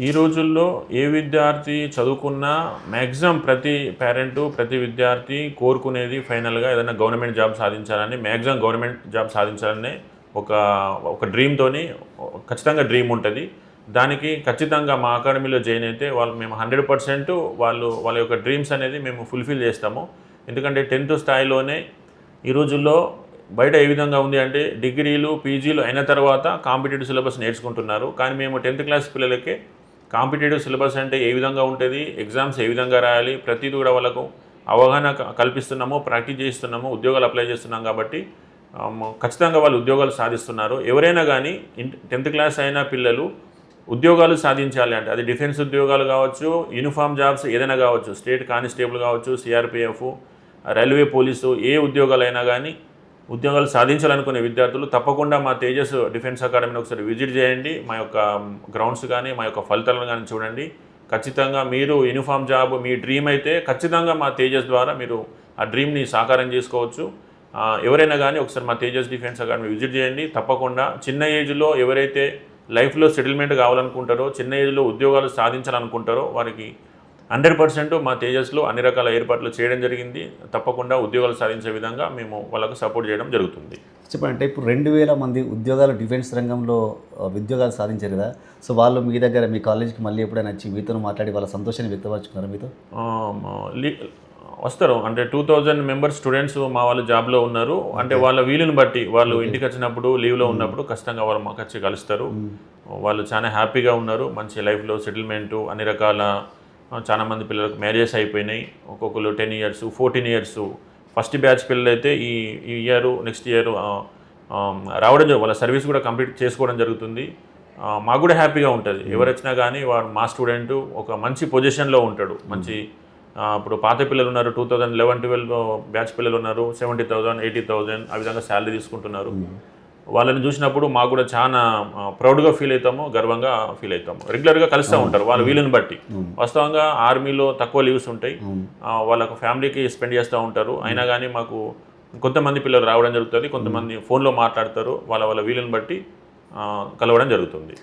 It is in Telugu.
ఈ రోజుల్లో ఏ విద్యార్థి చదువుకున్నా మ్యాక్సిమం ప్రతి పేరెంటు, ప్రతి విద్యార్థి కోరుకునేది ఫైనల్‌గా ఏదైనా గవర్నమెంట్ జాబ్ సాధించాలని, మ్యాక్సిమం గవర్నమెంట్ జాబ్ సాధించాలని ఒక ఒక డ్రీమ్‌తోని ఖచ్చితంగా డ్రీమ్ ఉంటది. దానికి ఖచ్చితంగా మా అకాడమీలో జాయిన్ అయితే మేము 100% వాళ్ళ యొక్క డ్రీమ్స్ అనేది మేము ఫుల్‌ఫిల్ చేస్తాము. ఎందుకంటే 10th స్థాయిలోనే ఈ రోజుల్లో బయట ఏ విధంగా ఉంది అంటే డిగ్రీలు, పీజీలు అయిన తర్వాత కాంపిటీటివ్ సిలబస్ నేర్చుకుంటున్నారు. కానీ మేము 10th క్లాస్ పిల్లలకే కాంపిటేటివ్ సిలబస్ అంటే ఏ విధంగా ఉంటుంది, ఎగ్జామ్స్ ఏ విధంగా రాయాలి, ప్రతిదీ కూడా వాళ్ళకు అవగాహన కల్పిస్తున్నాము, ప్రాక్టీస్ చేస్తున్నాము, ఉద్యోగాలు అప్లై చేస్తున్నాం కాబట్టి ఖచ్చితంగా వాళ్ళు ఉద్యోగాలు సాధిస్తున్నారు. ఎవరైనా కానీ 10th క్లాస్ అయిన పిల్లలు ఉద్యోగాలు సాధించాలి అంటే అది డిఫెన్స్ ఉద్యోగాలు కావచ్చు, యూనిఫామ్ జాబ్స్ ఏదైనా కావచ్చు, స్టేట్ కానిస్టేబుల్ కావచ్చు, సిఆర్పిఎఫ్, రైల్వే పోలీసు ఏ ఉద్యోగాలైనా కానీ ఉద్యోగాలు సాధించాలనుకునే విద్యార్థులు తప్పకుండా మా తేజస్ డిఫెన్స్ అకాడమీని ఒకసారి విజిట్ చేయండి. మా యొక్క గ్రౌండ్స్ కానీ మా యొక్క ఫలితాలను కానీ చూడండి. ఖచ్చితంగా మీరు యూనిఫామ్ జాబ్ మీ డ్రీమ్ అయితే ఖచ్చితంగా మా తేజస్ ద్వారా మీరు ఆ డ్రీమ్ని సాకారం చేసుకోవచ్చు. ఎవరైనా కానీ ఒకసారి మా తేజస్ డిఫెన్స్ అకాడమీ విజిట్ చేయండి. తప్పకుండా చిన్న ఏజ్లో ఎవరైతే లైఫ్లో సెటిల్మెంట్ కావాలనుకుంటారో, చిన్న ఏజ్లో ఉద్యోగాలు సాధించాలనుకుంటారో వారికి 100% మా తేజస్లో అన్ని రకాల ఏర్పాట్లు చేయడం జరిగింది. తప్పకుండా ఉద్యోగాలు సాధించే విధంగా మేము వాళ్ళకు సపోర్ట్ చేయడం జరుగుతుంది. చెప్పండి, ఇప్పుడు 2000 మంది ఉద్యోగాలు డిఫెన్స్ రంగంలో ఉద్యోగాలు సాధించారు కదా. సో వాళ్ళు మీ దగ్గర మీ కాలేజీకి మళ్ళీ ఎప్పుడైనా వచ్చి మీతో మాట్లాడి వాళ్ళ సంతోషాన్ని వ్యక్తపరుచుకున్నారు మీతో? వస్తారు. అంటే 2000 మెంబర్స్ స్టూడెంట్స్ మా వాళ్ళు జాబ్లో ఉన్నారు. అంటే వాళ్ళ వీలుని బట్టి వాళ్ళు ఇంటికి వచ్చినప్పుడు లీవ్లో ఉన్నప్పుడు ఖచ్చితంగా వాళ్ళు మాకు వచ్చి కలుస్తారు. వాళ్ళు చాలా హ్యాపీగా ఉన్నారు. మంచి లైఫ్లో సెటిల్మెంటు, అన్ని రకాల చాలామంది పిల్లలకు మ్యారేజెస్ అయిపోయినాయి. ఒక్కొక్కరు 10 years, 14 years. ఫస్ట్ బ్యాచ్ పిల్లలు అయితే ఈ ఇయర్, నెక్స్ట్ ఇయర్ రావడం వాళ్ళ సర్వీస్ కూడా కంప్లీట్ చేసుకోవడం జరుగుతుంది. మాకు కూడా హ్యాపీగా ఉంటుంది. ఎవరు వచ్చినా కానీ వాడు మా స్టూడెంట్ ఒక మంచి పొజిషన్లో ఉంటాడు. మంచి ఇప్పుడు పాత పిల్లలు ఉన్నారు, 2011-12 బ్యాచ్ పిల్లలు ఉన్నారు, 70,000, 80,000 ఆ విధంగా శాలరీ తీసుకుంటున్నారు. వాళ్ళని చూసినప్పుడు మాకు కూడా చాలా ప్రౌడ్గా ఫీల్ అవుతాము, గర్వంగా ఫీల్ అవుతాము. రెగ్యులర్గా కలుస్తూ ఉంటారు వాళ్ళ వీలుని బట్టి. వాస్తవంగా ఆర్మీలో తక్కువ లీవ్స్ ఉంటాయి, వాళ్ళకు ఫ్యామిలీకి స్పెండ్ చేస్తూ ఉంటారు. అయినా కానీ మాకు కొంతమంది పిల్లలు రావడం జరుగుతుంది, కొంతమంది ఫోన్లో మాట్లాడతారు. వాళ్ళ వీలుని బట్టి కలవడం జరుగుతుంది.